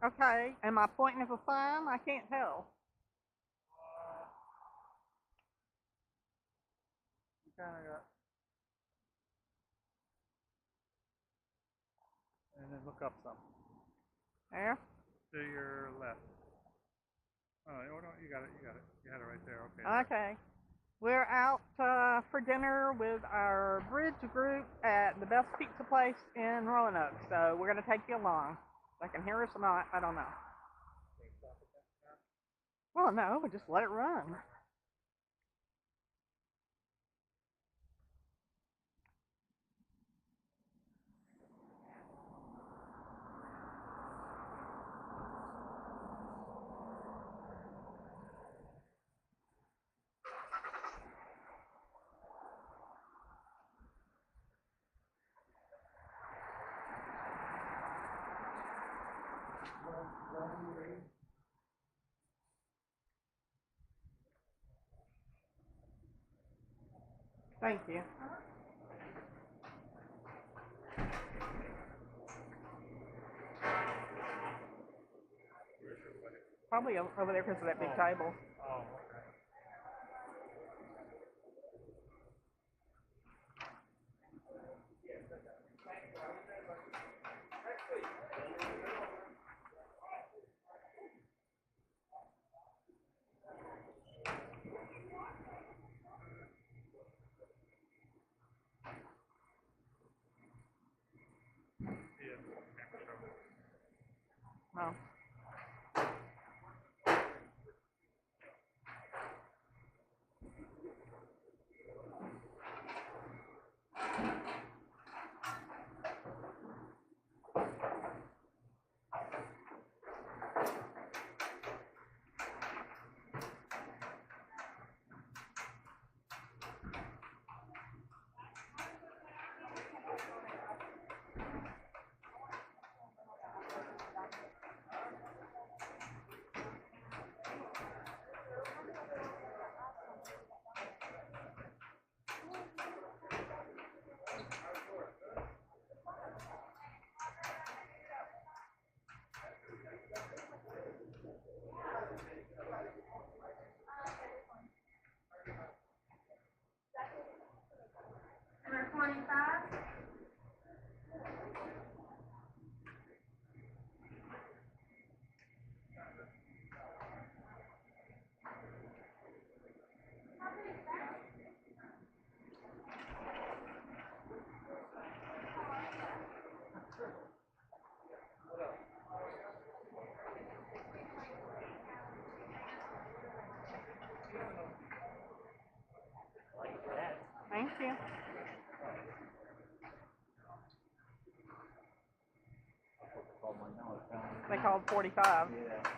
Okay, am I pointing at a sign? I can't tell. You kind of got, and then look up some. There? To your left. Oh, no, you got it, you got it. You had it right there, okay. Okay. We're out for dinner with our bridge group at the best pizza place in Roanoke. So we're going to take you along. They can hear us or not, I don't know. Well, no, we just let it run. Thank you. Probably over there because of that big table. Oh, okay. Oh. Number 25. Thank you. They called 45. Yeah.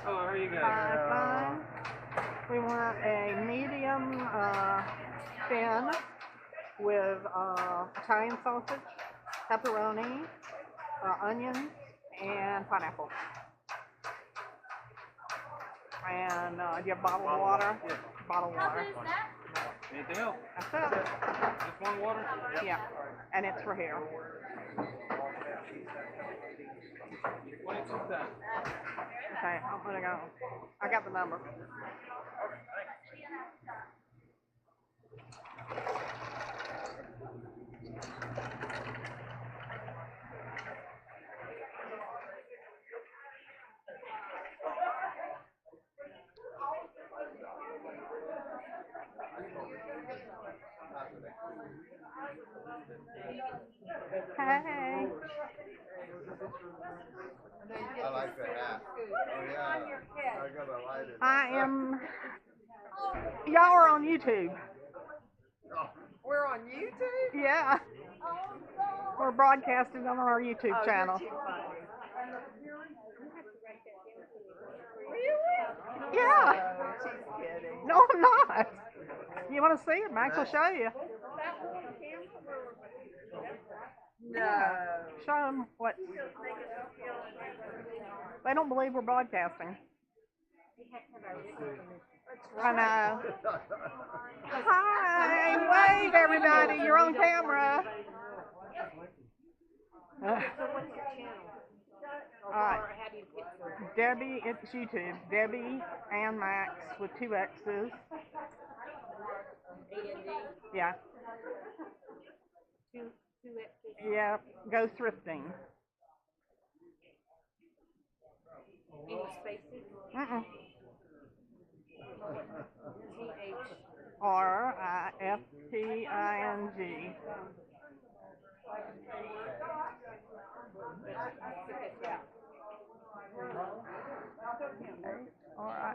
Oh, how are you guys? Fine. We want a medium thin with Italian sausage, pepperoni, onions, and pineapple. And do you have bottled water? Yeah. Bottled How water. good is that? Anything else? That's it. Just one water? Yeah. And it's for here. 22 cents. Okay, I'm gonna go. I got the number. I like the hat. Oh yeah. I gotta light it. I am. Y'all are on YouTube. We're on YouTube? Yeah. We're broadcasting on our YouTube channel. You're too funny. Yeah. She's kidding. No, I'm not. You want to see it? Max will show you. No. Show them what. They don't believe we're broadcasting. I know. Hi, wave everybody. You're on camera. Alright. Debbie, it's YouTube. Debbie and Max with 2 X's. Yeah. Yeah, go thrifting. Mm-mm. Rifting.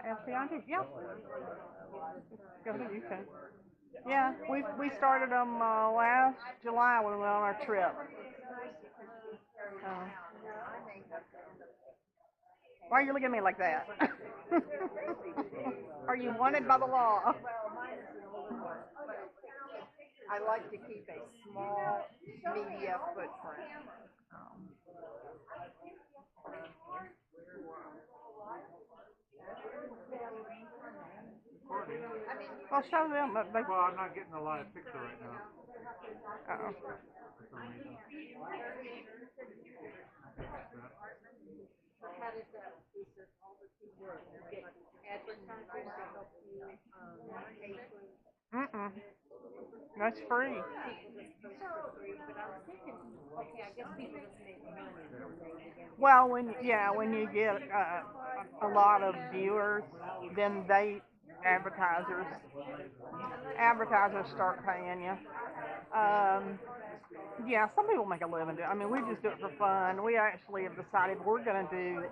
Rifting. Yeah. Go to YouTube. Yeah, we started them last July when we went on our trip. Why are you looking at me like that? Are you wanted by the law? I like to keep a small media footprint. Well, show them. But they... Well, I'm not getting a live picture right now. Uh-oh. For some reason. Mm-mm. That's free. Well, when you get a lot of viewers, then advertisers start paying you. Yeah, some people make a living doing it. I mean, we just do it for fun. We actually have decided we're gonna do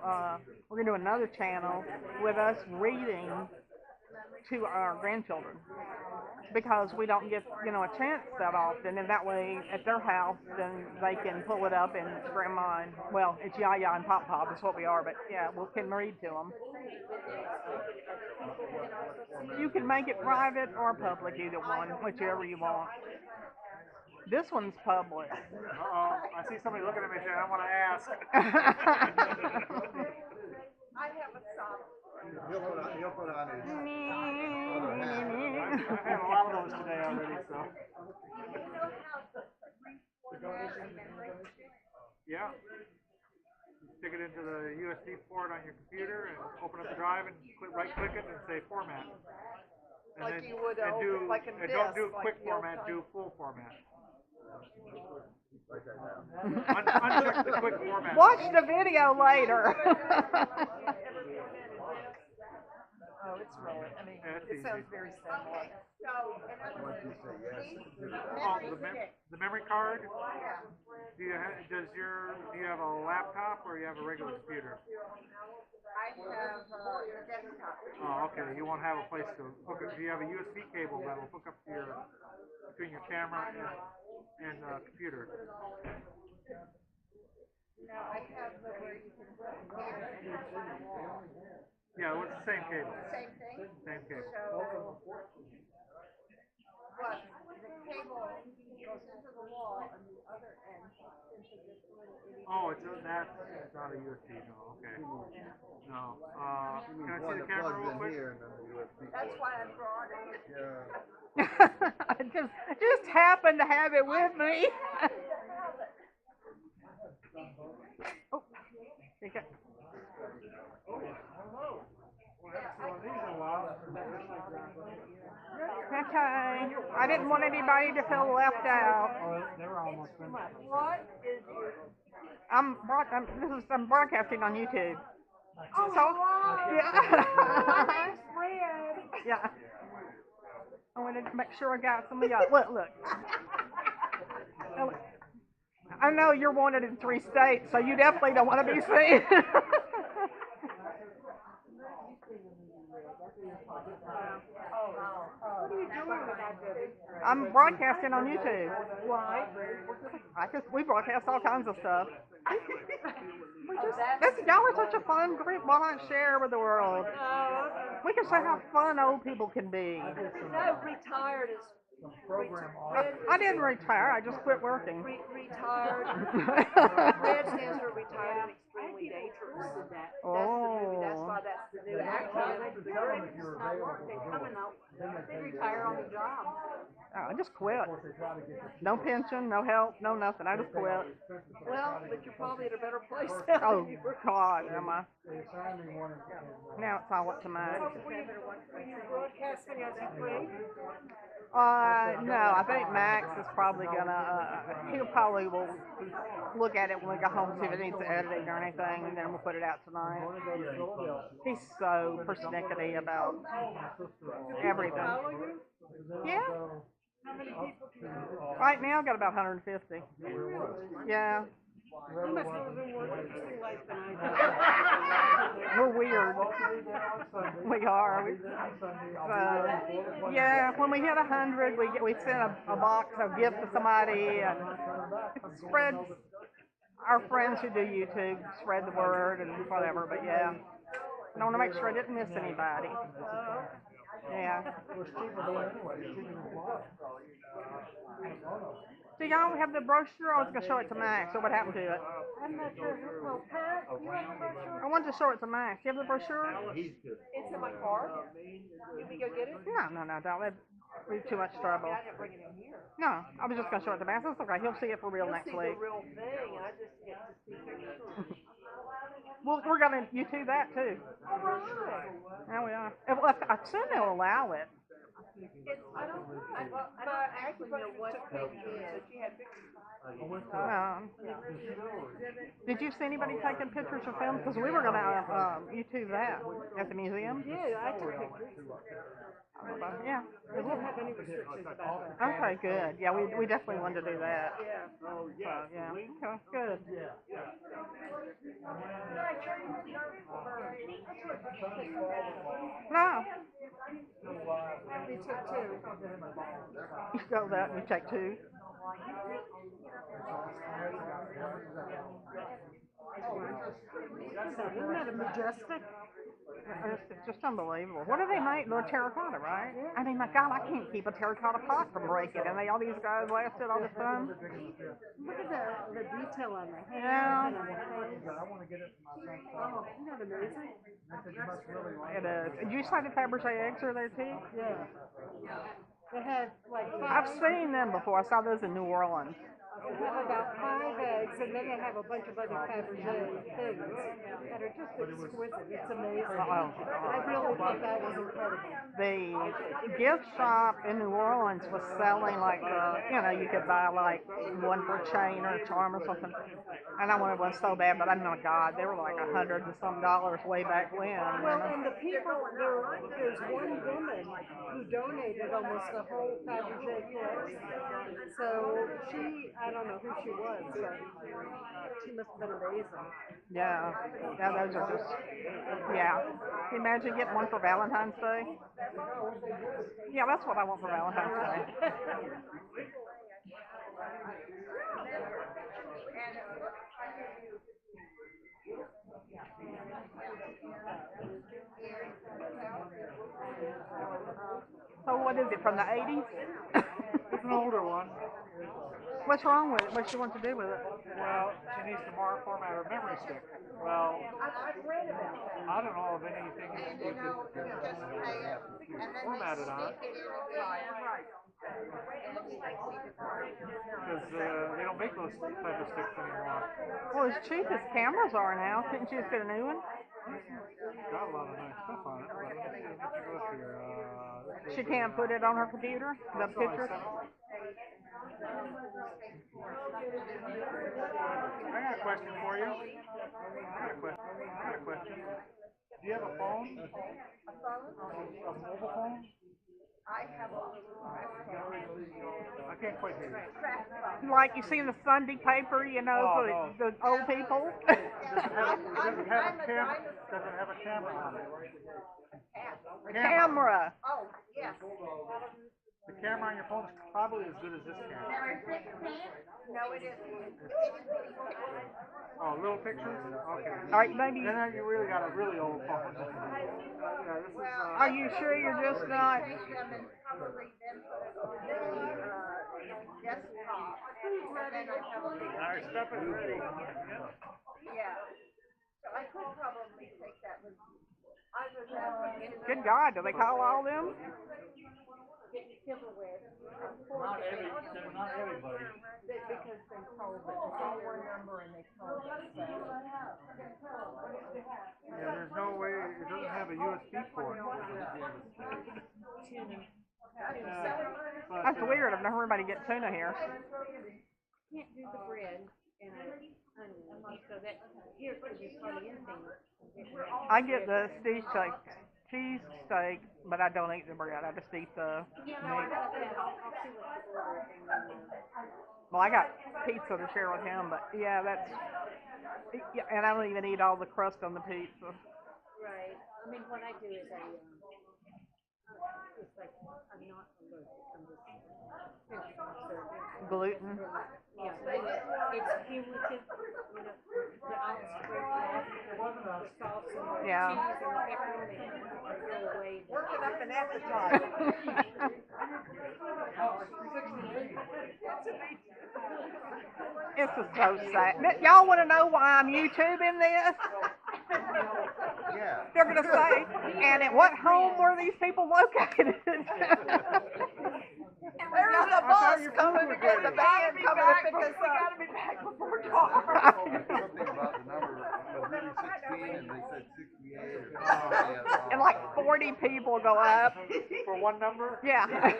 another channel with us reading to our grandchildren, because we don't get a chance that often, and that way at their house then they can pull it up and grandma and, well, it's Yaya and Pop Pop is what we are, but yeah, we can read to them. You can make it private or public, either one, whichever you want. This one's public. Uh-oh, I see somebody looking at me saying, I want to ask. I have a soft. He'll put on his other hat. I've had a lot of those today already, so. Yeah. Stick it into the USB port on your computer and open up the drive and right-click it and say format. And Like then, you would and do, like a and don't do disc, like quick the old format, time. do full format. Like that now. Uncheck the quick format. Watch the video later. Oh, it's really, I mean, Yeah, it's it sounds easy. very similar. Once you say yes. Oh, the memory card? Do you have a laptop or you have a regular computer? I have a desktop. Oh, okay. You won't have a place to hook it. Do you have a USB cable that will hook up to between your camera and computer? No, I have the where you can put it and put it on the wall. Yeah, well, it's the same cable. Same thing. Same cable. So, but the cable goes into the wall and the other end into this little itty. Oh, that's not a USB. No, okay. No. Can I see One the that camera plugs real in quick? here and then the USB. That's why I brought it. Yeah. I just happened to have it with me. Oh, here you go. Okay. I didn't want anybody to feel left out. They were almost finished. What is your? I'm broadcasting on YouTube. Oh, So, wow. yeah. My name's Fred. Yeah. I wanted to make sure I got some of y'all. Look. Oh, look. I know you're wanted in 3 states, so you definitely don't want to be seen. What are you doing with that, Debbie? I'm broadcasting on YouTube. Why? We broadcast all kinds of stuff. That's Y'all are such a fun group. Why not share with the world? We can show how fun old people can be. no, retired is I didn't retire. I just quit working. retired. Red stands for retired and extremely dangerous. That's the movie. That's Oh. why that's the new acronym. They retire on the job. I just quit. No pension, no help, no nothing. I just quit. Well, but you're probably at a better place. Oh God, am I? Now it's all up to mine. Were you broadcasting as you played? No, I think Max is probably gonna, he'll probably will look at it when we go home, see if it needs editing or anything, and then we'll put it out tonight. He's so persnickety about everything. Yeah. How many people do you Right now, I've got about 150. Yeah. You must live a more interesting life than I do. We're weird. We are. Yeah, when we hit 100, we send a box of gifts to somebody, and it spreads. Our friends who do YouTube spread the word and whatever. But yeah, I want to make sure I didn't miss anybody. Yeah. Do y'all have the brochure? I was gonna show it to Max. So what happened to it? I'm not sure. Well, Pat, you have a brochure? I wanted to show it to Max. You have the brochure? It's in my car. Did we go get it? No, don't. That'd be too much trouble. I didn't bring it in here. No, I was just gonna show it to Max. It's okay. He'll see it for real You'll next see week. the real thing, and I just get to see pictures. Well, we're gonna YouTube that too. All right. Yeah, we are. Well, I assume they'll allow it. I don't actually know what pictures, but she had pictures. Did you see anybody taking pictures or films? Because we were gonna YouTube that at the museum. Yeah, I took pictures. Yeah. I don't have any restrictions about that. Okay, good. Yeah, we definitely wanted to do that. Yeah. So, yeah. Okay, good. No. We took two. You go that and you take 2. Isn't that a majestic? It's just unbelievable. What do they make? They're terracotta, right? I mean, my God, I can't keep a terracotta pot from breaking. And all these guys lasted all this time. Look at the detail on the hands Yeah. and on the face. Oh, isn't that amazing? It is. Did you say the Fabergé eggs are there too? Yeah. They have like I've 5. seen them before. I saw those in New Orleans. They have about 5 eggs, and then they have a bunch of other Fabergé things that are just exquisite. It's amazing. I really thought that was incredible. The gift shop in New Orleans was selling like, you could buy like one for a chain or a charm or something. And I wanted one so bad, but I know, God, they were like $100 and some way back when. Well, and the people, there's one woman who donated almost the whole Fabergé collection. So I don't know who she was, but she must have been amazing. Yeah, those are just, yeah. Can you imagine getting one for Valentine's Day? Yeah, that's what I want for Valentine's Day. So what is it, from the 80s? It's an older one. What's wrong with it? What she want to do with it? Well, she needs to format her memory stick. Well, I don't know of anything that you could format it on. Because they don't make those type of sticks anymore. Well, as cheap as cameras are now, couldn't you just get a new one? Got a lot of nice stuff on it. But let me go here. She can't put it on her computer? The pictures? I got a question for you. I got a question. Do you have a phone? A mobile phone? I have I can't quite hear you. Like you see in the Sunday paper, you know, Oh, for no. the old people. Doesn't have a camera on it. Camera. Oh, yes. The camera on your phone is probably as good as this camera. Number 16. No, it isn't. Oh, little pictures? Okay. All right, maybe. Then you really got a really old phone. Yeah, this is, Are you sure you're just not? Read them and probably then put it on the desktop. And then I probably, our stuff is ready. yeah. So I could probably take that with me. I was in Good God, do they call all them? silverware. Not everybody. Because they told it, it's all one number and they told us, so. Yeah, there's no way, it doesn't have a USB port. That's weird. I've never heard anybody get tuna here. Can't do the bread and onion, so that here there's hardly anything. I get the cheese steak, but I don't eat the bread. I just eat the meat. I'll see what you order and Well, I got pizza to share with him, but yeah, that's. Yeah, and I don't even eat all the crust on the pizza. right. I mean, what I do is it's like I'm not allergic. I'm just Gluten. yeah, it's cumulative. You know, the spread off the sauce and the Yeah. cheese and the pepperoni go away. Working up an appetite. This is so sad. Y'all want to know why I'm YouTubing this? Yeah. They're gonna say, and at what home were these people located? There's a bus coming to get the band coming to pick us up. Something about the number, was maybe 16 and they said 68 or And like 40 people go up. For one number? Yeah. Yeah,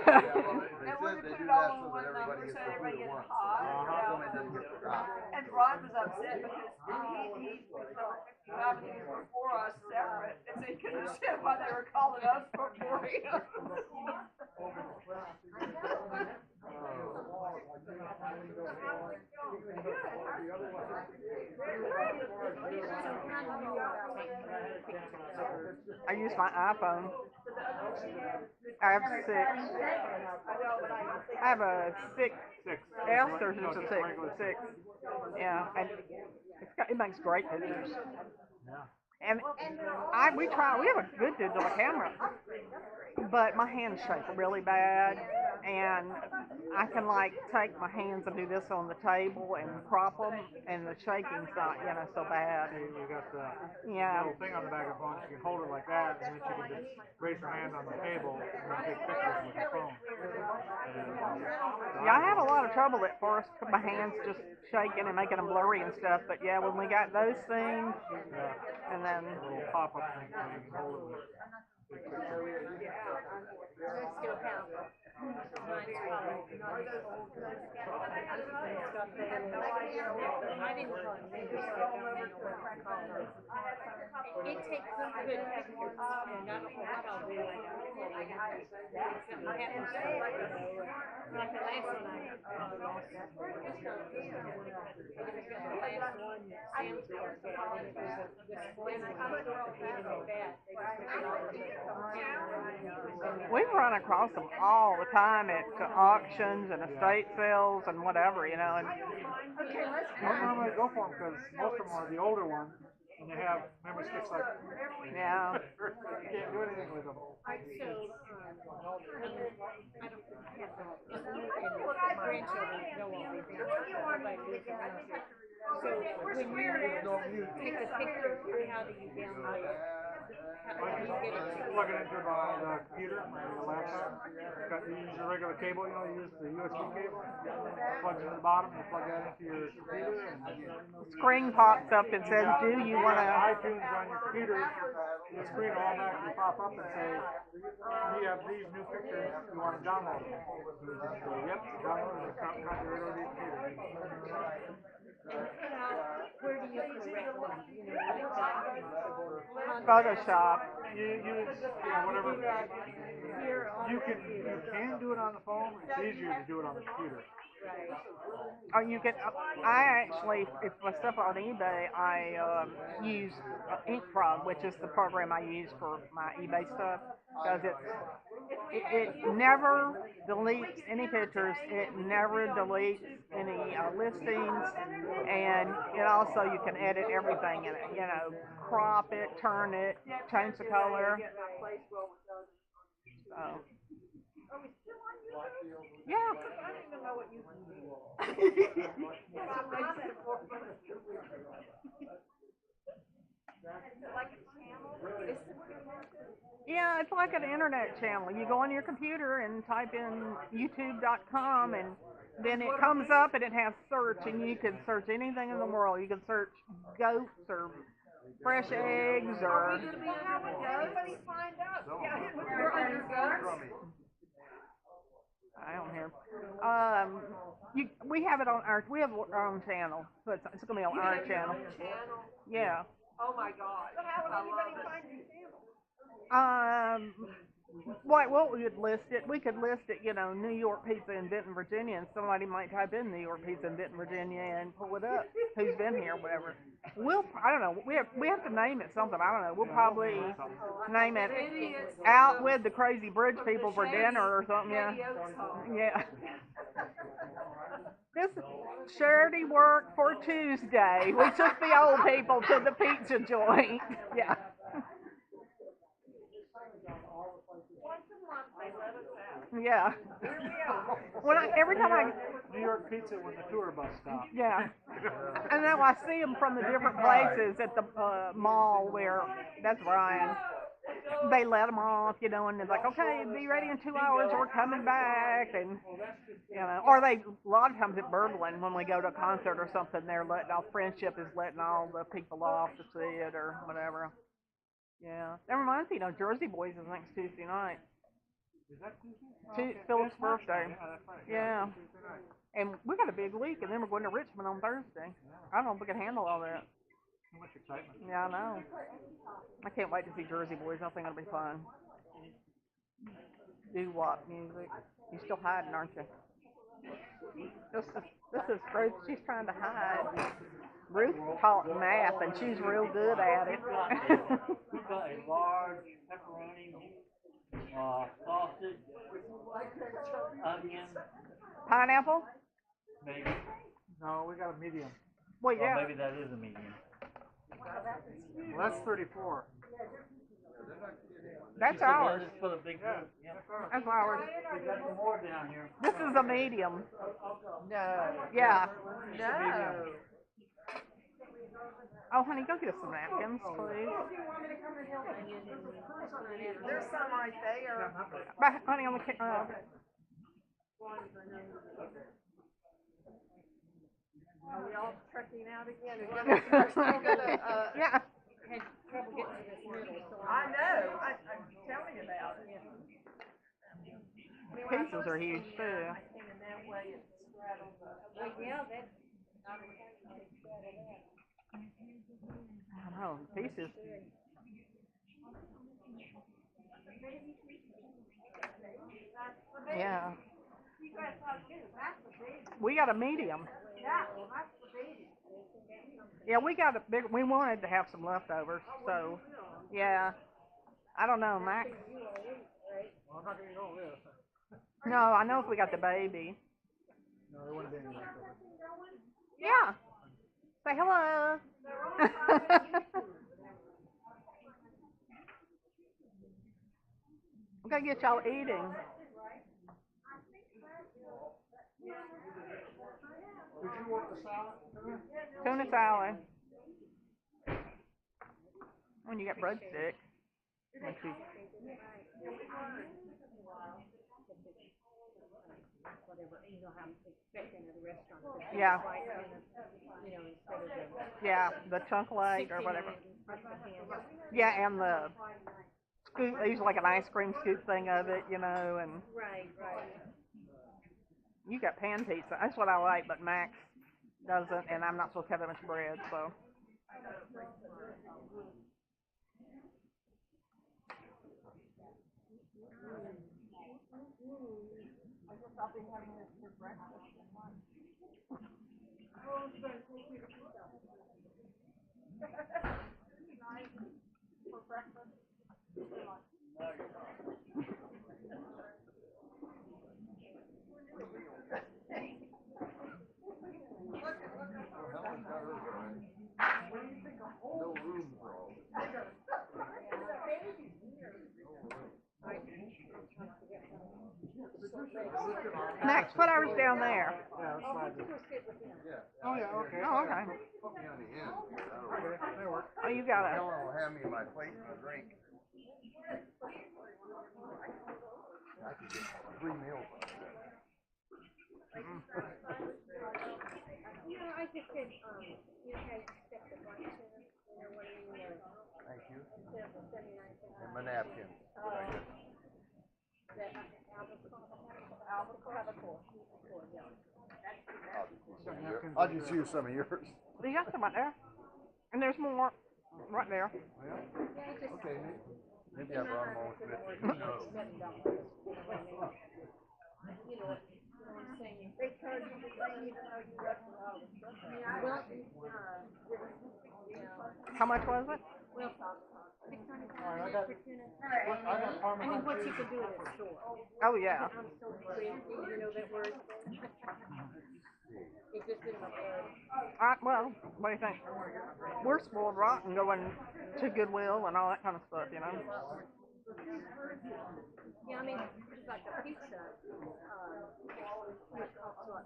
well, they said they do that so that everybody gets their food at once. Somebody doesn't get forgot. And Ron was upset because he nominated before us separate, and so he couldn't understand why they were calling us before him. I use my iPhone. I have 6. I have a 6S. There's just a 6. Yeah, and it makes great pictures. And we have a good digital camera, but my hands shake really bad, and I can like take my hands and do this on the table and prop them, and the shaking's not, so bad. You got the Yeah. little thing on the back of the phone, you can hold it like that, and then you can just raise your hand on the table and then take pictures with your phone. Yeah, I had a lot of trouble at first, my hands just shaking and making them blurry and stuff, but yeah, when we got those things, and then, A little pop-up thing so you can hold it with big pictures. I still have I didn't call him maybe, so I don't know what to call him. It takes some good pictures, and I don't know what I'll do. Something happens, like the last one I just the last one, Sam's car, so it was this one, we've run across them all the time at auctions and estate sales and whatever, and I don't normally go for them because most of them are the older ones, and they have memory sticks like, yeah. you can't do anything with them. So, I don't have grandchildren go all these things. So when you take a picture, how do you download it? How do you get it? Plug it into the computer, the laptop. You use your regular cable, you use the USB cable. Plug it in the bottom, you plug that into your computer, and Screen pops up and says, do you want to, iTunes on your computer, the screen will automatically pop up and say, we have these new pictures, you want to download them. So you just go, yep, download them, copy right over to your computer. Where do you correct them? You know, like Photoshop? whatever. Here on You the can computer. do it on the phone. It's easier to do it on the computer. Right. Or you can, I actually, if my stuff on eBay, I use InkProg, which is the program I use for my eBay stuff, because it never deletes any pictures, it never deletes any listings, and it also, you can edit everything in it, you know, crop it, turn it, change the color. So. Yeah. I don't even know what you can do. Yeah, it's like an internet channel. You go on your computer and type in youtube.com, and then it comes up and it has search, and you can search anything in the world. You can search goats or fresh eggs or... Everybody signed up. No. Yeah, we're on your guns. I don't hear. We have it on we have our own channel, so it's gonna be on our channel. Yeah. Oh my God. So how would anybody find your channel? What we would list it? We could list it, you know, New York Pizza in Benton, Virginia, and somebody might type in New York Pizza in Benton, Virginia, and pull it up. Who's been here, whatever. I don't know. We have to name it something. I don't know. We'll probably name it Out with the Crazy Bridge People for dinner or something. Yeah. Yeah. This charity work for Tuesday. We took the old people to the pizza joint. Yeah. Yeah. Every time I New York Pizza when the tour bus stops. yeah, and then I see them from the different places at the mall where that's Ryan. They let them off, you know, and it's like, okay, be ready in 2 hours. We're coming back, and you know, or a lot of times at Berglund when we go to a concert or something, they're letting all Friendship is letting all the people off to see it or whatever. Yeah, that reminds me, you know, Jersey Boys is next Tuesday night. Is that Tuesday? Philip's birthday. Yeah, that's right. Yeah. And we got a big week, and then we're going to Richmond on Thursday. I don't know if we can handle all that. Too much excitement. Yeah, I know. I can't wait to see Jersey Boys. I think it'll be fun. Doo-wop music. You're still hiding, aren't you? This is Ruth. She's trying to hide. Ruth taught math, and she's real good at it. We've got a large pepperoni, sausage, onion, Pineapple? maybe. No, we got a medium. Well, Well, yeah. maybe that is a medium. Well, that's 34. That's You said ours. that is for the big group. Yeah. That's ours. We got some more down here. This is a medium. No. Yeah. No. Oh, honey, go get us some napkins, please. There's some right there. Bye, honey, on the Are we all trekking out again? We're still gonna, yeah. Had trouble getting to this middle, so I know. Tell me about it. Pieces are huge too. well, yeah, that's not I know, pieces. Yeah. We got a medium. Yeah, we got a big. We wanted to have some leftovers, so yeah. I don't know, Max. Well, I'm not going to eat all this. No, I know if we got the baby. No, there wouldn't be any leftovers. Yeah. Say hello. We gotta get y'all eating. Did you want the salad? Tuna salad. When you got breadstick. whatever, you know, how I'm expecting at a restaurant. Yeah. Like, you know, instead of Yeah, the chunk leg or the whatever. hand. Yeah, and the scoop, they use like an ice cream scoop thing of it, you know, and Right, right. you got pan pizza. That's what I like, but Max doesn't, and I'm not supposed to have that much bread, so. I'll be having this for breakfast and lunch. Oh, it's gonna take you to pizza. Nice for breakfast. Helen's got hers already. No room for all this. Next, put ours down there. Yeah, let's slide this. Yeah. Oh, yeah, okay. Oh, okay. Put me on the end here. That'll Okay, work. that works. Oh, you got it. Helen will hand me my plate and a drink. I could get 3 meals out of that. I just said, you guys step the bunch in, you know what I mean, Thank you. instead of the 79 And my napkin. I'll just use some of yours. You got some right there. And there's more right there. Okay. Maybe I brought them all with me. No. They charge you the same even though you left it out. Well, How much was it? well, All right, I got I Parmesan mean, what you cheese. could do at a store. Oh, yeah. I'm so crazy, you know that word? It just didn't occur. Well, what do you think? We're spoiled rotten going to Goodwill and all that kind of stuff, you know? Yeah, I mean, it's like a pizza, it costs like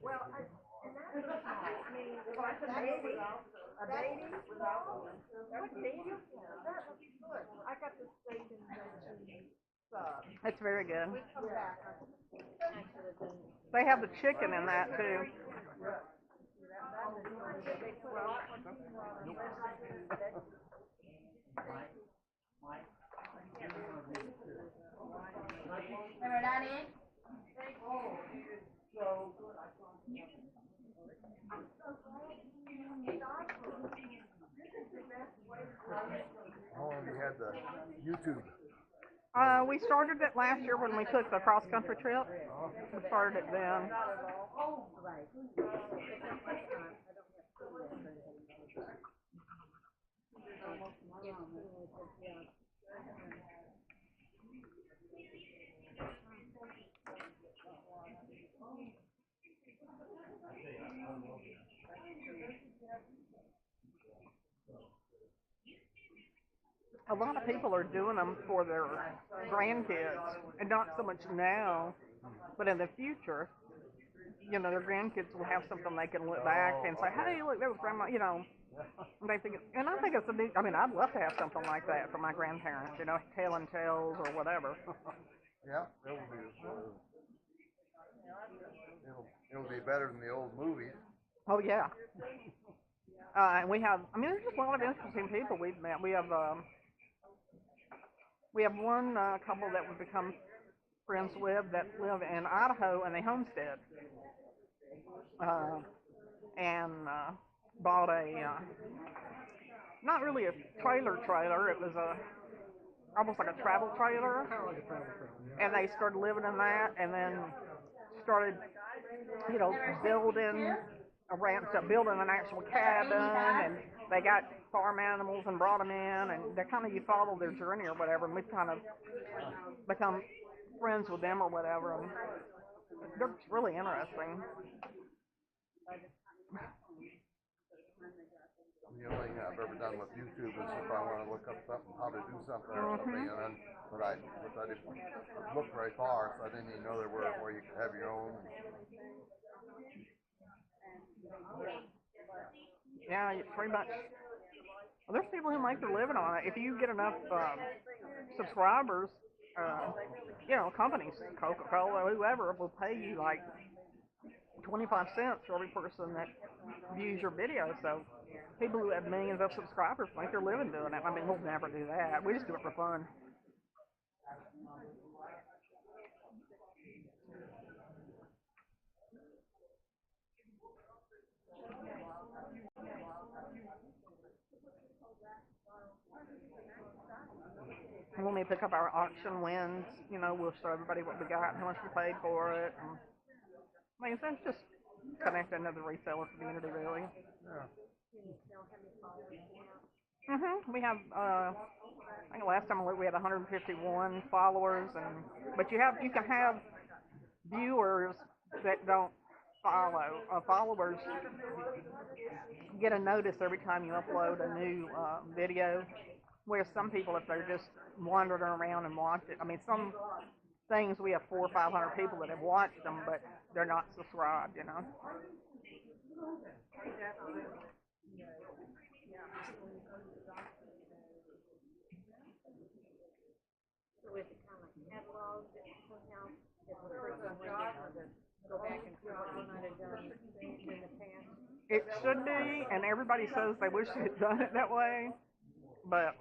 Well, and that's, I mean, like a baby, what baby? That was good. I got the steak and cheese. It's very good. Come back. They have the chicken in that, too. Number 98? How long have you had the YouTube? We started it last year when we took the cross-country trip. We started it then. A lot of people are doing them for their grandkids, and not so much now, but in the future. You know, their grandkids will have something they can look back and say, "Hey, look, that was grandma." You know, and they think, and I think it's a neat. I mean, I'd love to have something like that for my grandparents. You know, telling tales or whatever. Yeah, it'll be better than the old movies. Oh yeah. And we have. I mean, there's just a lot of interesting people we've met. We have one couple that we've become friends with that live in Idaho and they homestead. And bought a, not really a trailer, it was almost like a travel trailer. Kind of like a travel trailer, yeah. And they started living in that and then started, you know, building an actual cabin, and they got farm animals and brought them in, and they kind of, you follow their journey or whatever, and we've kind of become friends with them or whatever, and they're just really interesting. The only thing I've ever done with YouTube is if I want to look up something, how to do something or something, and then, but I didn't look very far, so I didn't even know there were where you could have your own. Yeah, pretty much. Well, there's people who make their living on it. If you get enough subscribers, you know, companies, Coca-Cola, whoever, will pay you like 25 cents for every person that views your video. So people who have millions of subscribers make their living doing it. I mean, we'll never do that. We just do it for fun. when we pick up our auction wins, you know, we'll show everybody what we got and how much we paid for it. And, I mean, so it's just connecting to the reseller community, really. Yeah. We have, I think last time we had 151 followers, and but you can have viewers that don't follow. Followers get a notice every time you upload a new video. Where some people, if they're just wandering around and watch it, I mean, some things we have 400 or 500 people that have watched them, but they're not subscribed, you know. So is it kind of like catalog somehow, if a person wanted to go back and see what they might have done in the past? It should be, and everybody says they wish they had done it that way, but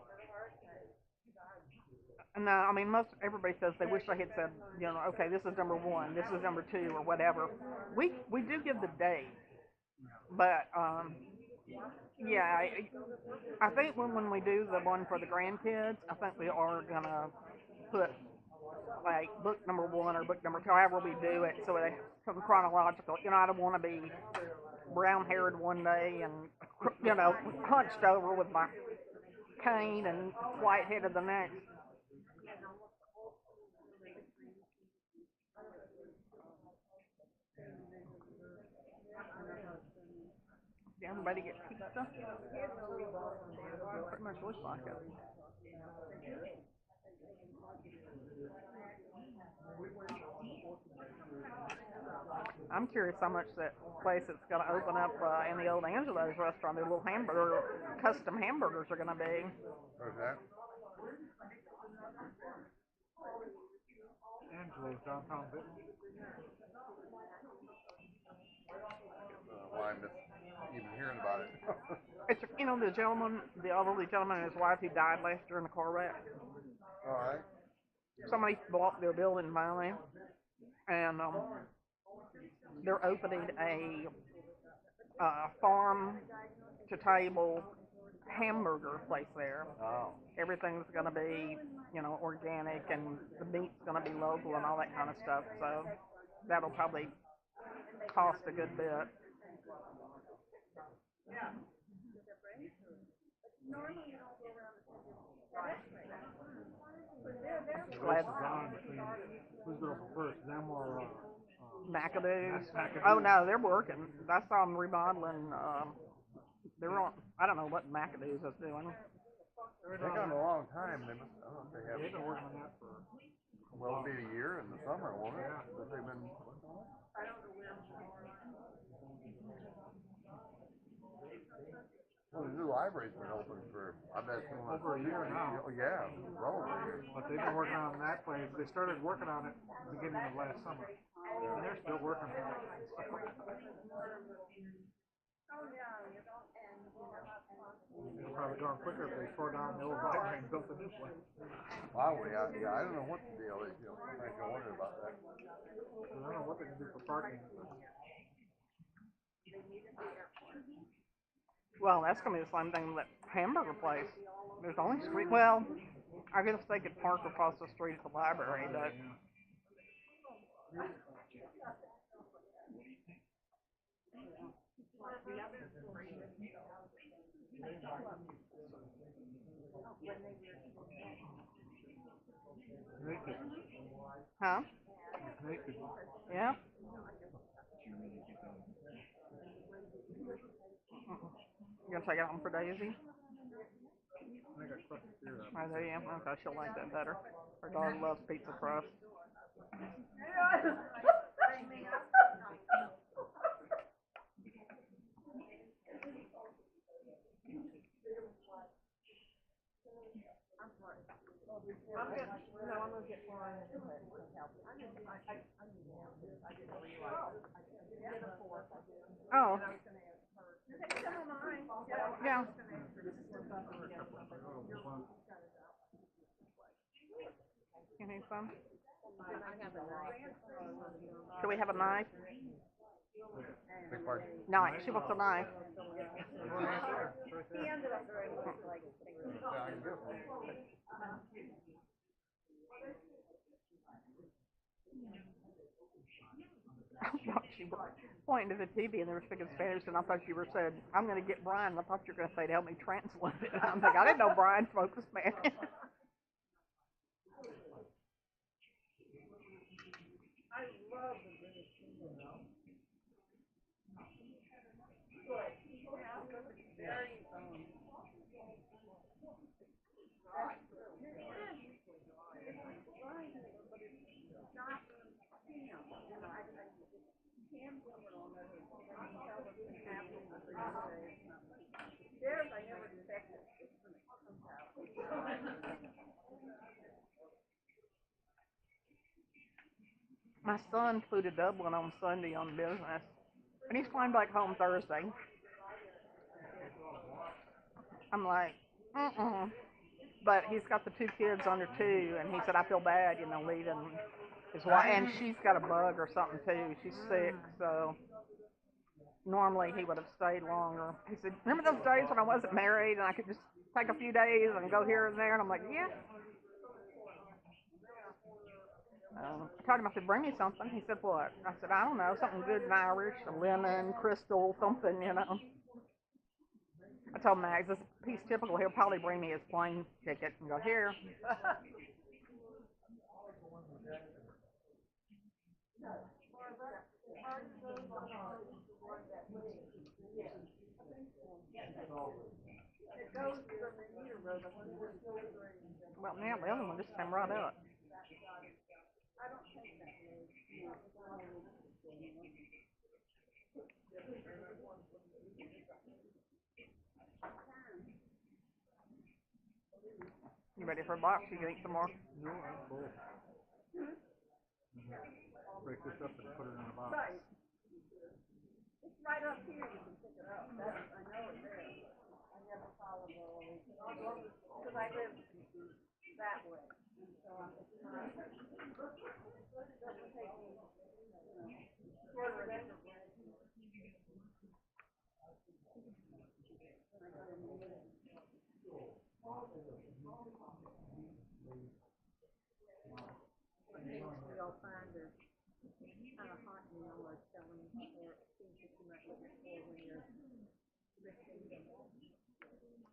no, I mean, everybody says they wish they had said, you know, okay, this is number 1, this is number 2, or whatever. We do give the date, but yeah, I think when we do the one for the grandkids, I think we are gonna put like book number 1 or book number 2, however we do it, so they come chronological. You know, I don't want to be brown-haired one day and, you know, hunched over with my cane and white-headed the next. Yeah, everybody get pizza? Pretty much looks like it. I'm curious how much that place that's going to open up in the old Angelo's restaurant, their little custom hamburgers are going to be. Where's that? Angelo's downtown Benton. Why I missed even hearing about it. It's, you know, the elderly gentleman and his wife who died last year in a car wreck. All right. Somebody bought their building finally, and they're opening a farm to table hamburger place there. Oh. Everything's going to be, you know, organic, and the meat's going to be local and all that kind of stuff. So that'll probably cost a good bit. I'm glad. Who's going first, them or McAdoo's. McAdoo's? Oh no, they're working. I saw them remodeling. They're on. I don't know what McAdoo's is doing. They've gone a long time. They must. I don't know if they have. They've been working on that for. Well, it'll be a year in the summer, won't it? Yeah. That they've been. Well, the new library's been open for, I bet, Over a year now. Oh, yeah, well over a year. But they've been working on that place. They started working on it beginning of last summer. And they're still working on it. It'll probably gone quicker if they tore down the old library and built a new place. Wow, yeah, I don't know what the deal is, you know, I can wonder about that. I don't know what they can do for parking. Well, that's gonna be the same thing with that hamburger place. There's only street. Well, I guess they could park across the street at the library, but. Naked. Huh? Naked. Yeah. You gonna take it home for Daisy? I got crushed here. Oh, there you go. Okay, she'll like that better. Her dog loves pizza crust. I'm gonna get one. Oh. Yeah. You need some? Do we have a knife? Big part. Knife. She wants a knife. He ended up very much like. Yeah, I can do it. I thought you were pointing to the TV and they were speaking Spanish, and I thought you were saying, I'm going to get Brian. I thought you were going to say to help me translate it. And I'm like, I didn't know Brian spoke Spanish. I love the British people. Very, Theirs I never detected. My son flew to Dublin on Sunday on business, and he's flying back home Thursday. I'm like, mm-mm. But he's got the two kids under 2, and he said, I feel bad, you know, leaving his wife. And she's got a bug or something, too. She's sick, so normally he would have stayed longer. He said, remember those days when I wasn't married and I could just take a few days and go here and there? And I'm like, yeah. I told him, I said, bring me something. He said, what? I said, I don't know, something good and Irish, a lemon, crystal, something, you know. I told Max, this he's typical. He'll probably bring me his plane ticket and go, here. Well, now the other one just came right up. You ready for a box? You can eat some more. No, I'm full. Break this up and put it in a box. It's right up here, you can pick it up. That's, I know it's there. I never followed all of it. Because I live that way. And so I'm just not, it doesn't take me, quarter of an hour. What things do y'all find are kind of hot now or selling or things that you might look for when you're listing them?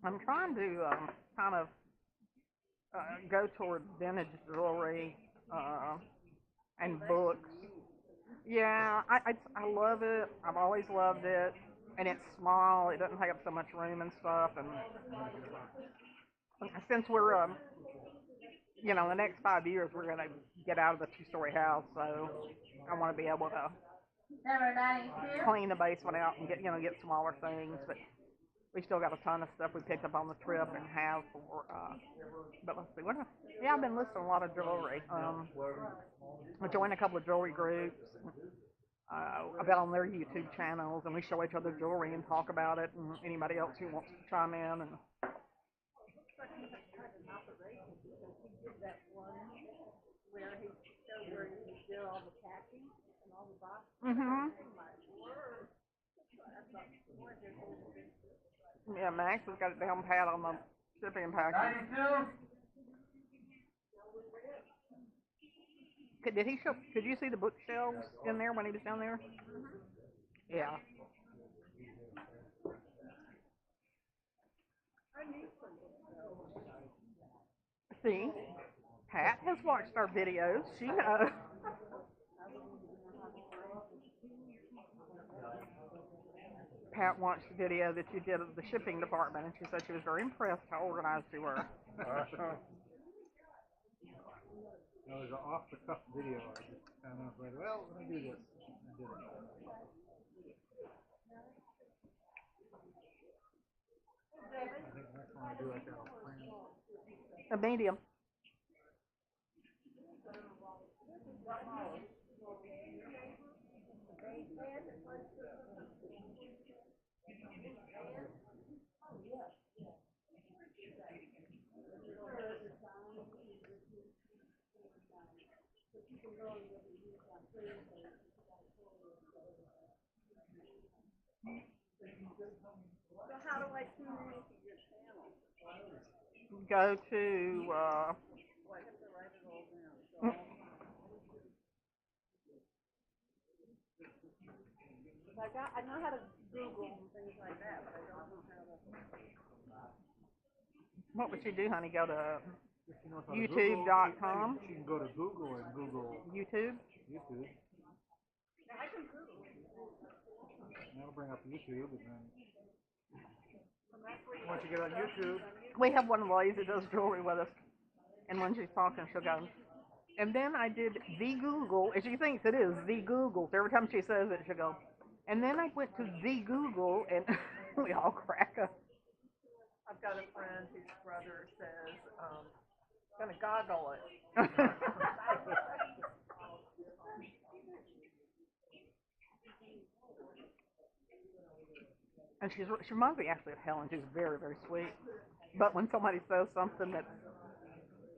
I'm trying to kind of go toward vintage jewelry and books. Yeah, I love it. I've always loved it, and it's small. It doesn't take up so much room and stuff. And since we're you know, the next 5 years we're gonna get out of the 2-story house, so I want to be able to Number 92. clean the basement out and get smaller things. But we still got a ton of stuff we picked up on the trip and have for. But let's see, yeah, I've been listing a lot of jewelry. I joined a couple of jewelry groups. I've been on their YouTube channels, and we show each other jewelry and talk about it. And anybody else who wants to chime in and. Where he showed where he did all the packing and all the boxes. Mhm. Yeah, Max has got it down pat on the shipping and packing. 92. Did he show? Could you see the bookshelves in there when he was down there? Yeah. See, Pat has watched our videos. She knows. Pat watched the video that you did of the shipping department, and she said she was very impressed how organized you were. It was an off-the-cuff video. I just kind of like, well, let me do this. I did it. I think next one I do like that. A medium. So how do I tune into your channel? Go to. Well, I have to write it all down. So I know how to Google and things like that, but I don't know how to. What would you do, honey? Go to If she knows how to YouTube.com? Google, she can go to Google and Google YouTube? YouTube. I can Google. And that'll bring up YouTube, and then once you get on YouTube, We have one of the ladies that does jewelry with us, and when she's talking, she'll go, and then I did the Google, and she thinks it is the Google. So every time she says it, she'll go, and then I went to the Google, and we all crack up. I've got a friend whose brother says, gonna goggle it. And she reminds me actually of Helen. She's very, very sweet. But when somebody says something that's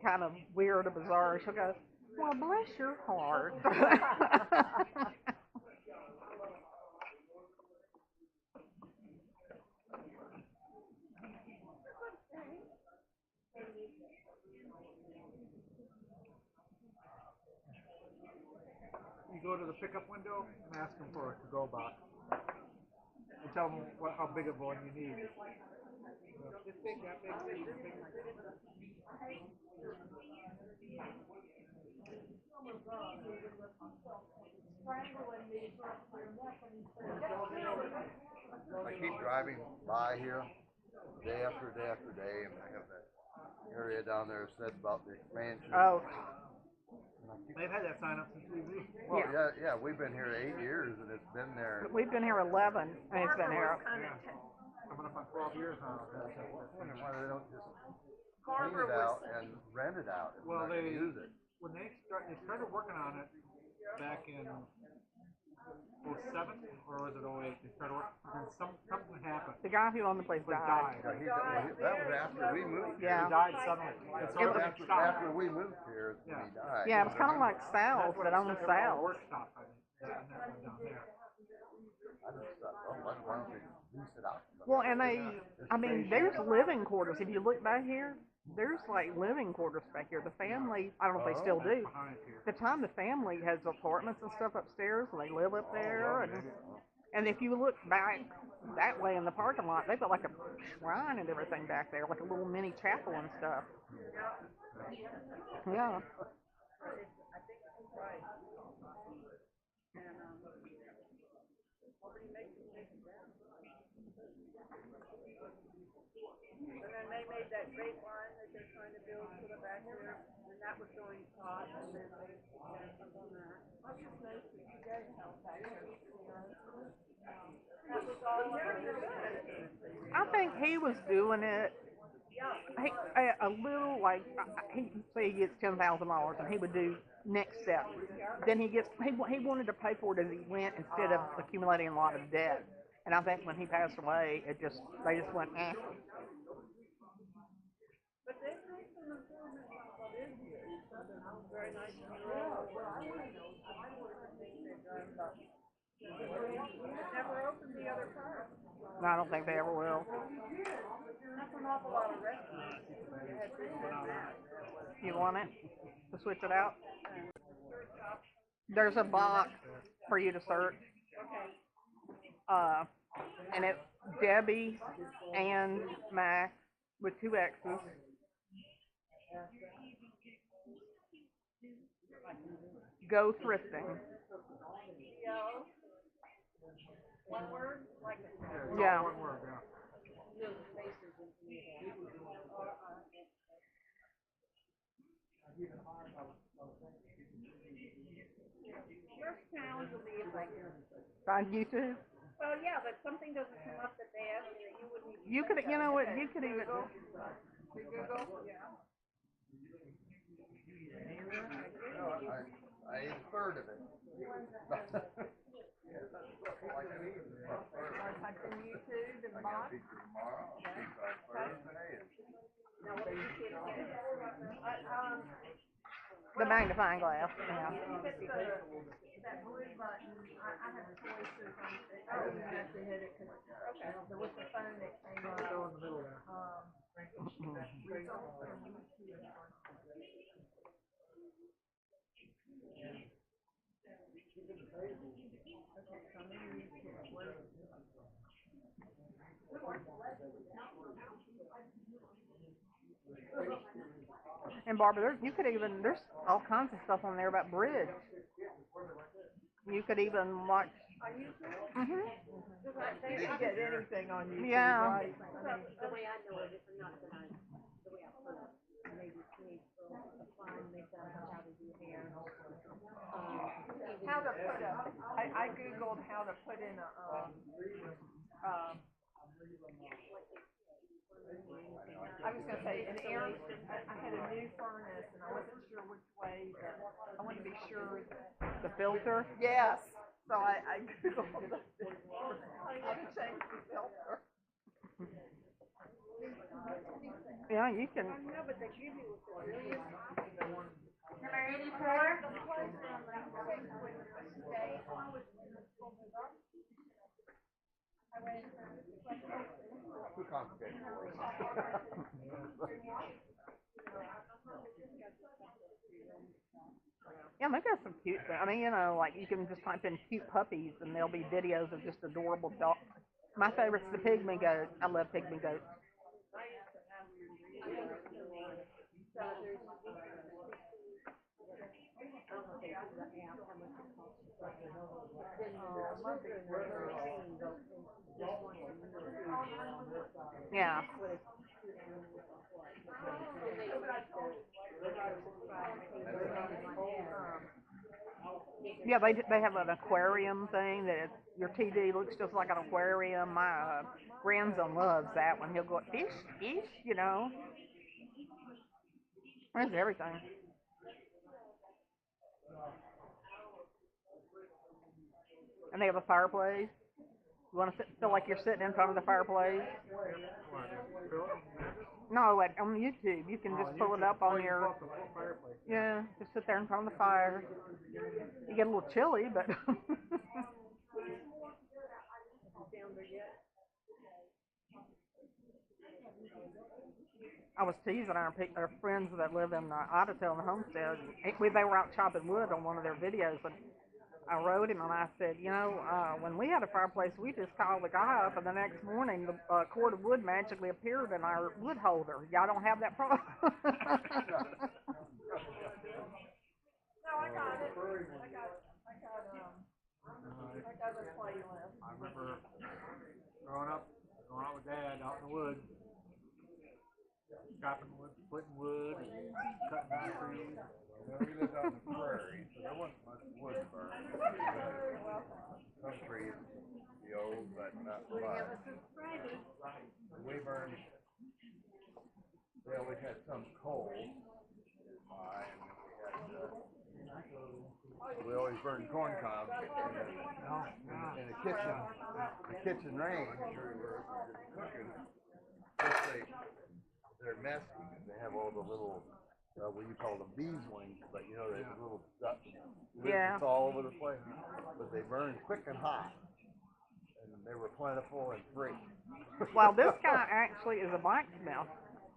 kind of weird or bizarre, she'll go, well, bless your heart. you go to the pickup window and ask them for a to-go box. And tell them how big of one you need. This big, that big, this big. I keep driving by here day after day after day, and I have that area down there that says about the expansion. Oh, They've had that sign up since we moved. Well, yeah, we've been here 8 years, and it's been there. we've been here 11, and it's been here. Coming up on 12 years now. Wondering why they don't just clean it out and rent it out if Well, we're not gonna they use it. when they started working on it back in 07 or was it 08? They started working, and something happened. The guy who owned the place He died. died. That was after we moved here. Yeah. He died suddenly. And so It was- everything stopped. After we moved here, is when he died. Yeah, it was kind of like Sal's, That's when but on the all the South. work stopped. I think. And that went down there. I just thought, oh, why don't we lease it out? Well, and I mean, there's living quarters. If you look back here, there's like living quarters back here. The family, I don't know if they still do. Behind here. The time the family has apartments and stuff upstairs, and they live up there. And if you look back that way in the parking lot, they've got like a shrine and everything back there, like a little mini chapel and stuff. Yeah. And then they made that great line that they're trying to build to the back there, and that was going hot, and then they up on that. What's his name? You guys know back there. That was all I think he was doing it. A little like he say he gets $10,000 and he would do next step. Then he wanted to pay for it as he went instead of accumulating a lot of debt. And I think when he passed away, they just went eh. But they made some improvements on what is here. Very nice. Never opened the other part. No, I don't think they ever will. That's an awful lot of restaurants. They had this and that. You want it to switch it out? There's a box for you to search. And it's Debbie and Max with 2 X's. Go thrifting. One word, like Yeah. One word, yeah. first challenge will be if I can. On YouTube. Well, yeah, but something doesn't come up that they ask me that you wouldn't even. You could, you know what? You could even. I ate a third of it. YouTube and box. Feature tomorrow, feature on Thursday, and The magnifying glass. Yeah. That blue button, I have choices on it. I don't even have to hit it, cause, with the phone it came up. Go in the middle there. And Barbara, there's all kinds of stuff on there about bridge. You could even watch. Mhm. They can get anything on YouTube, Yeah. right? The way I know it, it's not the way I put it. Maybe girls applying makeup, how to do hair. How to put I Googled how to put in I was gonna say, an air, I had a new furnace and I wasn't sure which way, but I wanted to be sure. The filter. Yes, so I Googled how to change the filter. Yeah, you can. Number 84. Too complicated for us. Yeah, they've got some cute. I mean, like you can just type in cute puppies, and there'll be videos of just adorable dogs. My favorite's the pygmy goat. I love pygmy goats. Yeah. Yeah, they have an aquarium thing that your TV looks just like an aquarium. My grandson loves that one. He'll go fish, There's everything. And they have a fireplace. You want to feel like you're sitting in front of the fireplace? No, on YouTube. You can just pull it up on your. Yeah, just sit there in front of the fire. You get a little chilly, but. I was teasing our friends that live in Ottertail and Homestead. They were out chopping wood on one of their videos, and I wrote him and I said, when we had a fireplace, we just called the guy up, and the next morning the cord of wood magically appeared in our wood holder. Y'all don't have that problem. No, I got it. I got a playlist. I remember growing up, going out with Dad out in the woods, chopping wood, splitting wood, cutting down trees. We lived out in the prairie, so there wasn't much wood burned. Some trees, the old, but not much. We burned, we always had some coal, and we always burned corn cobs in the kitchen range where we were cooking. They're messy, they have all the little, what you call them, bees wings, but there's little lids Yeah. all over the place. But they burn quick and hot, and they were plentiful and free. Well, this guy actually is a blacksmith,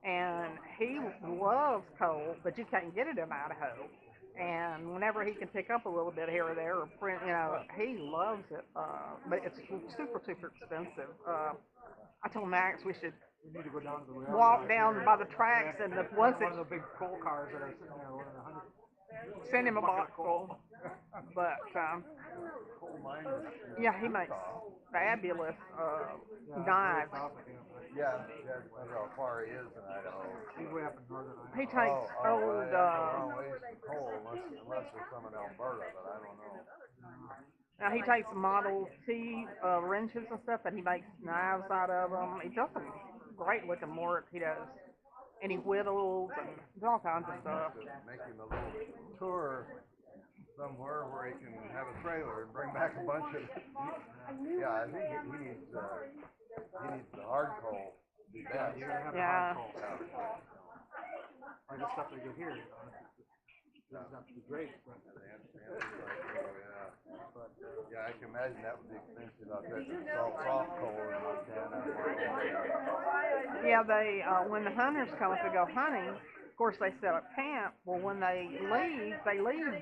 and he loves coal, but you can't get it in Idaho. And whenever he can pick up a little bit here or there, or print, he loves it. But it's super, super expensive. I told Max we should We need to go down to the walk down by the tracks, and one of the big coal cars that are sitting there, one of the 100. send him a box full. But Coal miners. yeah, he makes fabulous knives. Yeah, that's how far he is in Idaho. He's way up in northern Idaho. He takes old. Long ways from coal, unless there's some in Alberta, but I don't know. Now he takes Model T wrenches and stuff, and he makes knives out of them. He does some great looking work. He does, and he whittles and does all kinds of stuff. Make him a little tour somewhere where he can have a trailer and bring back a bunch of it. Yeah, I think he needs the hard coal. Yeah, you're gonna have Yeah. the hard coal. Or the stuff they get here, It's not too great, but Yeah, I can imagine that would be expensive out there. Soft coal in Montana. Yeah, they when the hunters come to go hunting, Of course, they set up camp. Well, when they leave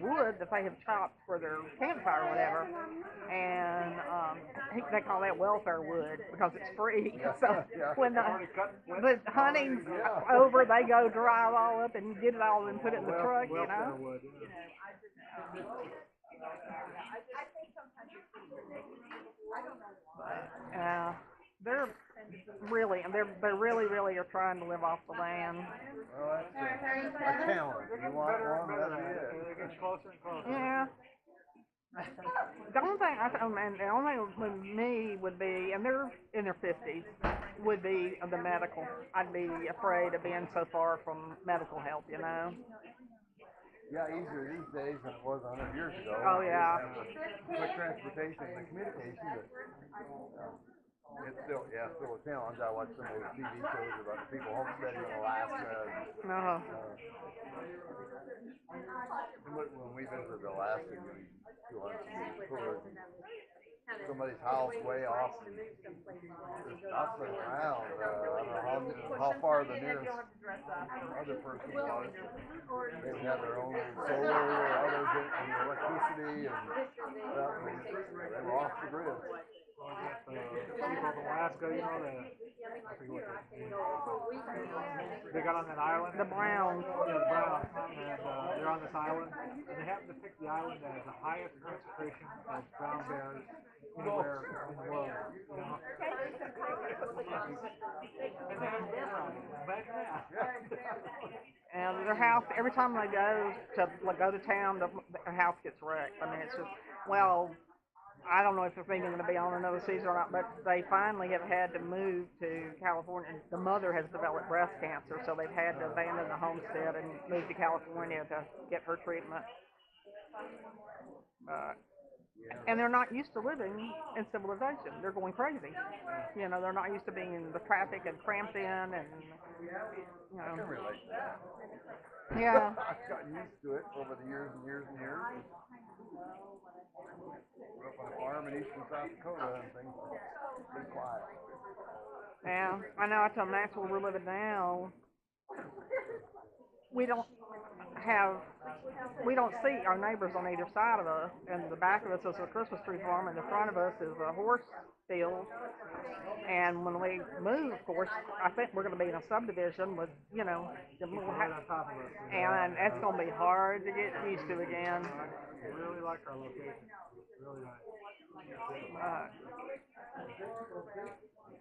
wood that they have chopped for their campfire or whatever, and they call that welfare wood because it's free. So Yeah. when Already cut, the hunting's over, they go drive all up and get it all and put it in the truck, you welfare know. wood, They're really are trying to live off the land. Well, that's a challenge. You want one, that'll be it. They're getting closer and closer. Yeah. The only thing the only thing with me would be, and they're in their 50s, would be the medical. I'd be afraid of being so far from medical help, you know. Yeah, easier these days than it was 100 years ago. Oh, yeah. Quick transportation and communication, but it's still a challenge. I watch some of those TV shows about the people homesteading in Alaska. No. And when we visited Alaska, we went on some tours. Somebody's house way off, and just bouncing around. I don't know how far the nearest other person was. They would have their own solar or others and electricity, and they were off the grid. People from Alaska, you know, I forget what they got on that island. The Browns. Yeah, the Browns, and they're on this island, and they happen to pick the island that has the highest concentration of brown bears anywhere in the world. You know? And they have bear brownies. Imagine that. And their house, every time they go to town, their house gets wrecked. I mean, it's just, well, I don't know if they're thinking going to be on another season or not, but they finally have had to move to California. The mother has developed breast cancer, so they've had to abandon the homestead and move to California to get her treatment. And they're not used to living in civilization. They're going crazy. You know, they're not used to being in the traffic and cramped in, and you I know. can relate to that. Yeah. I've gotten used to it over the years and years and years. Grew up on a farm in eastern South Dakota, and things were pretty quiet. Yeah, I know. I tell them that's where we're living now. We don't see our neighbors on either side of us. And the back of us is a Christmas tree farm, and the front of us is a horse field. And when we move, of course, I think we're going to be in a subdivision with, you know, the little Right on top of us. and that's going to be hard to get used to again. I really like our location. Really nice.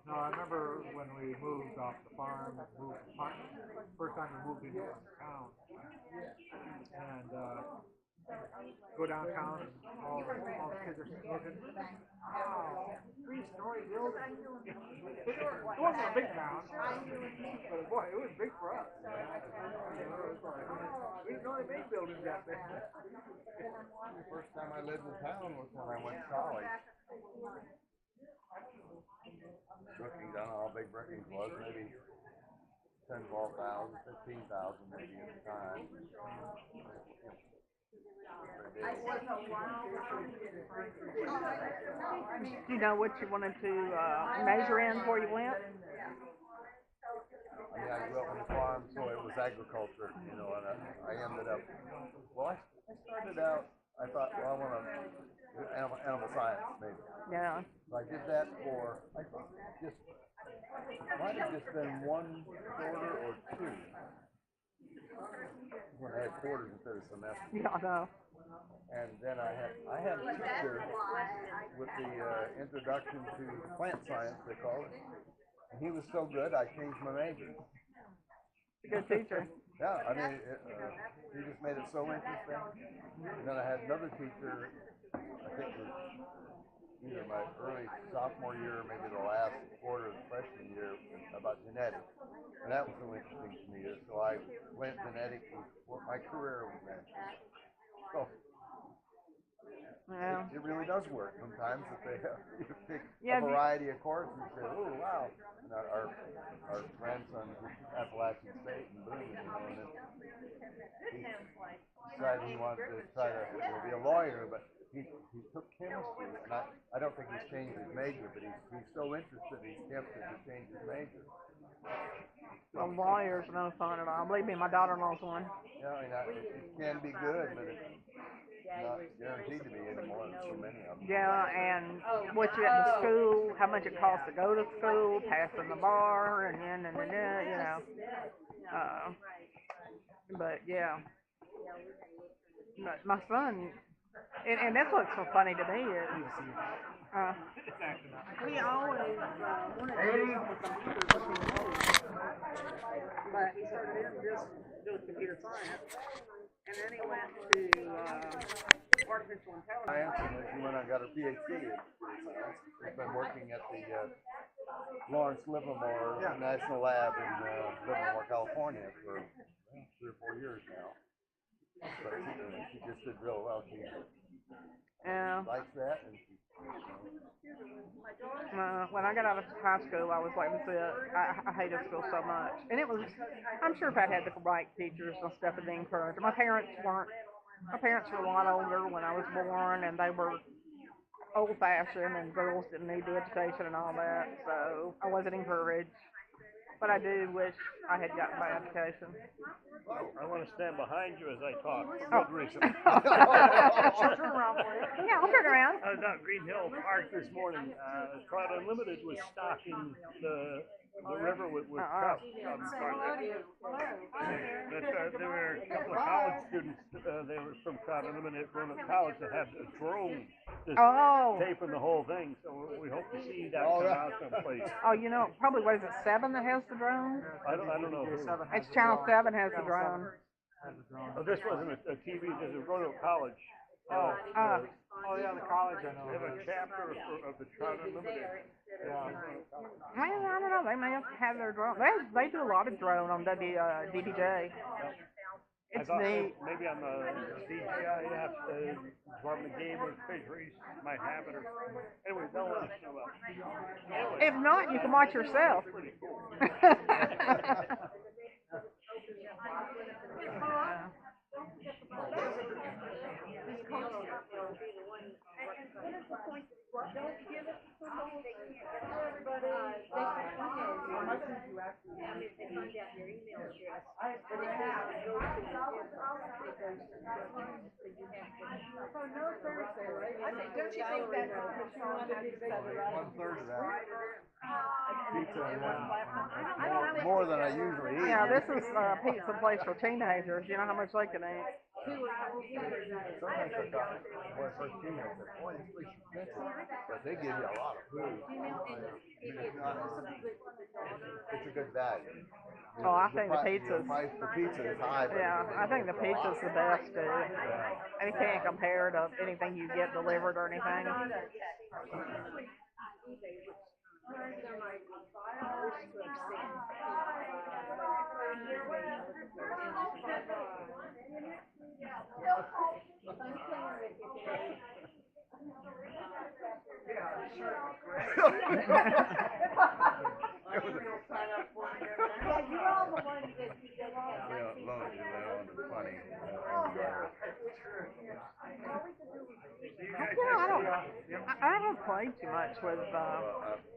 No, I remember when we moved off the farm, first time we moved into town, and go downtown, and all the kids are looking. Wow, 3-story building. It wasn't a big town, but boy, it was big for us. We didn't know they made buildings that big. The first time I lived in town was when I went to college. Brookings, I don't know how big Brookings was, maybe 10, 12,000, 15,000 maybe at the time. Do you know what you wanted to measure in before you went? I mean, I grew up on a farm, so it was agriculture, you know, and I ended up, well, I started out, I thought, well, I want to do animal science, maybe. Yeah. So I did that for, I think, might have just been 1 quarter or 2. When I had quarters instead of semesters. Yeah, I know. And then I had a teacher with the introduction to plant science, they call it. And he was so good, I changed my major. Good teacher. Yeah, I mean, he just made it so interesting. And then I had another teacher, I think it was either my early sophomore year or maybe the last quarter of the freshman year, about genetics. And that was so interesting to me. So I went genetics, what my career was in. So Yeah. it really does work sometimes if they you pick Yeah, a variety of courses and say, oh wow. And our grandson was Appalachian State and Boone, you know, and then he decided he wanted to try to be a lawyer, but he took chemistry, and I don't think he's changed his major, but he's so interested he's tempted to change his major. The lawyer's no fun at all. Believe me, my daughter-in-law's one. Yeah, I mean, it can be good, but it's not guaranteed to be anymore. There's so many of them. Yeah, and what you at the school, how much it costs to go to school, passing the bar, and then, you know. But yeah. But my son, and that's what's so funny to me is, he always wanted to do something with computers but he started in just doing computer science, and then he went to artificial intelligence. Science, and she went and got her PhD in computer science. She's been working at the Lawrence Livermore National Lab in Livermore, California for 3 or 4 years now. But she just did real well. She likes that, and she. When I got out of high school, I was like, that's it. I hated school so much. And it was, I'm sure if I'd had the right teachers and stuff, it'd be encouraged. My parents were a lot older when I was born, and they were old-fashioned, and girls didn't need the education and all that, so I wasn't encouraged. But I do wish I had gotten my education. I want to stand behind you as I talk for Oh. good reason. Turn around, please. Yeah, I'll turn around. I was out at Green Hill Park this morning. Trout Unlimited was stocking the river with trout. There were a couple of college students. They were from Trout Unlimited, going to college that had a drone just taping the whole thing. So we hope to see that come out someplace. Oh, you know, probably what is it, 7 that has the drone? I don't know. It's Channel 7 has the drone. Oh, this wasn't a TV. This is Roanoke College. Oh yeah, the college I know. They have a chapter of the Trout Unlimited. Yeah. I don't know. They may have their drone. They do a lot of drone on DBJ. I It's thought neat. maybe on the DGIF, the Department of Game or Fisheries might have it or something. Anyway, they'll let us know about it. Anyway, If not, you can watch yourself. pretty cool. Don't you think that's because she wanted to set it up? 1/3 of that. Pizza and more than I usually eat. Yeah, this is a pizza place for teenagers. You know how much they can eat. Sometimes I thought, when I first came here, I said, boy, this place is expensive. But they give you a lot of food. It's a good value. Oh, I think the pizza's. The price for pizza is high. But Yeah, I think the pizza's the best, dude. And you can't compare to anything you get delivered or anything. I haven't played too much with.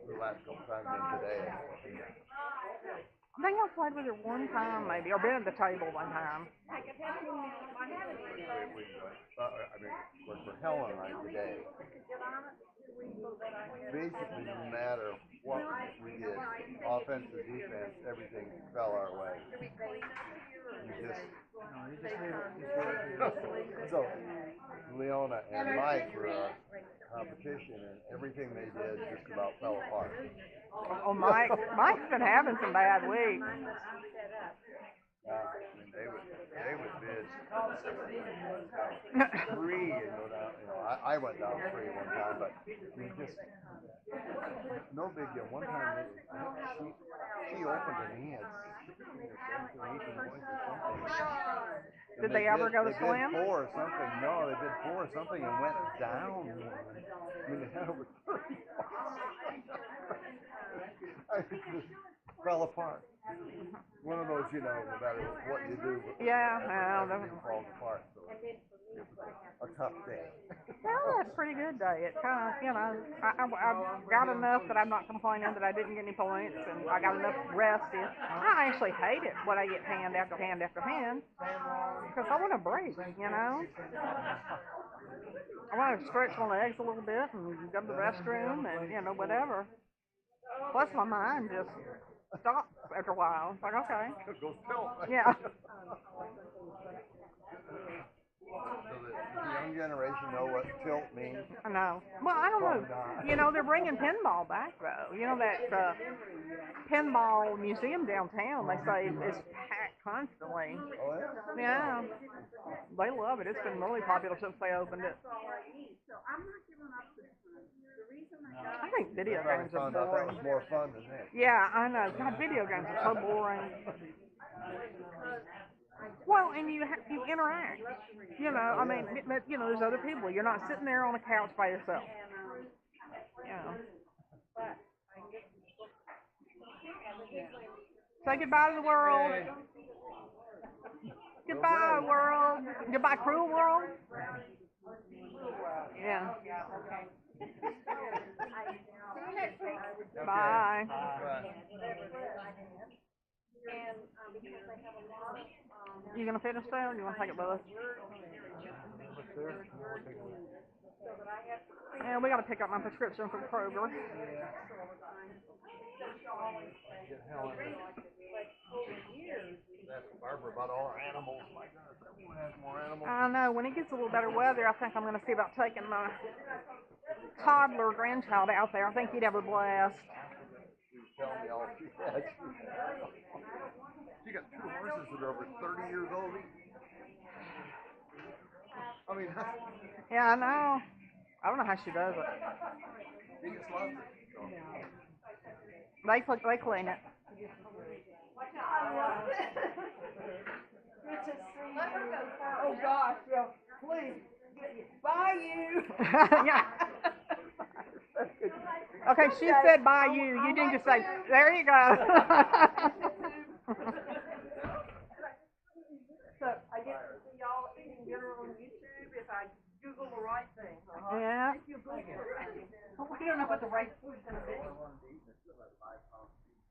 The last couple times in today. I think I played with her one time, maybe, or been at the table one time. I mean, of course, for Helen and I today, basically no matter what we did, offense or defense, everything fell our way. So, Leona and Mike were our competition, and everything they did just about fell apart. Oh, Mike's been having some bad weeks. They would bid 3 and go down. You know, I went down 3 one time, but I mean, just no big deal. One time she opened and he had 17 or 18 points or something. Did they ever go to slam? They did 4 or something. No, they did 4 or something and went down. I mean, they had over 30 it just fell apart. One of those, you know, no matter what you do, Yeah, everything falls apart. So a tough day. Well, that's a pretty good day. It kind of, you know, I got enough that I'm not complaining that I didn't get any points, and I got enough rest in. I actually hate it when I get hand after hand after hand, because I want a break, you know? I want to stretch my legs a little bit and go to the restroom and, you know, whatever. Plus my mind just stops after a while. It's like, okay. It goes tilt. Yeah. So does the young generation know what tilt means? I know. Well, I don't know. You know, they're bringing pinball back, though. You know, that pinball museum downtown, they say, is packed constantly. Oh, yeah? Yeah. They love it. It's been really popular since they opened it. So I'm not giving up this one. The reason I got I think video Everybody games are found out that was boring. more fun than this. Yeah, I know. God, video games are so boring. Well, and you interact. You know, I mean, you know, there's other people. You're not sitting there on a couch by yourself. Yeah. Say goodbye to the world. Goodbye, world. Goodbye, cruel world. Yeah. Bye. You gonna finish there, or you wanna take it with us? Yeah, we gotta pick up my prescription from Kroger. That's Barbara about all our animals. My goodness, everyone has more animals. I know, when it gets a little better weather, I think I'm gonna see about taking my toddler grandchild out there. I think he'd have a blast. Tell me all she had. She got 2 horses that are over 30 years old each. I mean, Yeah, I know. I don't know how she does it. she gets lots of. They clean it. Oh gosh, yeah, please, bye you. Yeah. Okay, she said bye you. You need to say, there you go. So I get to see y'all eating dinner on YouTube if I Google the right thing. Yeah. You don't know what the right food's gonna be.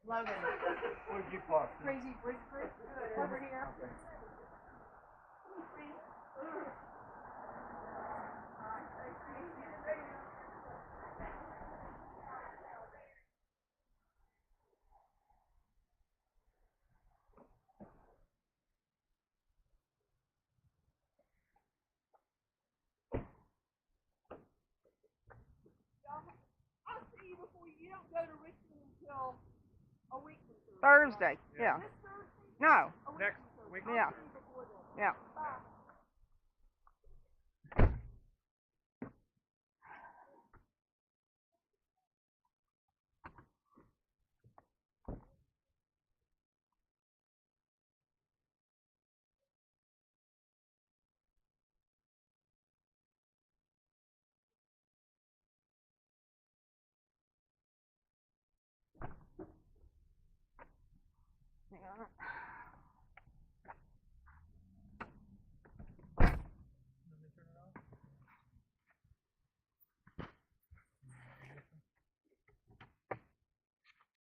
Logan. Where'd you park? Crazy Bridge over here. I'll see you before you don't go to Richmond until a week before. Thursday. Yeah. No. Next week. Yeah. Yeah. Yeah.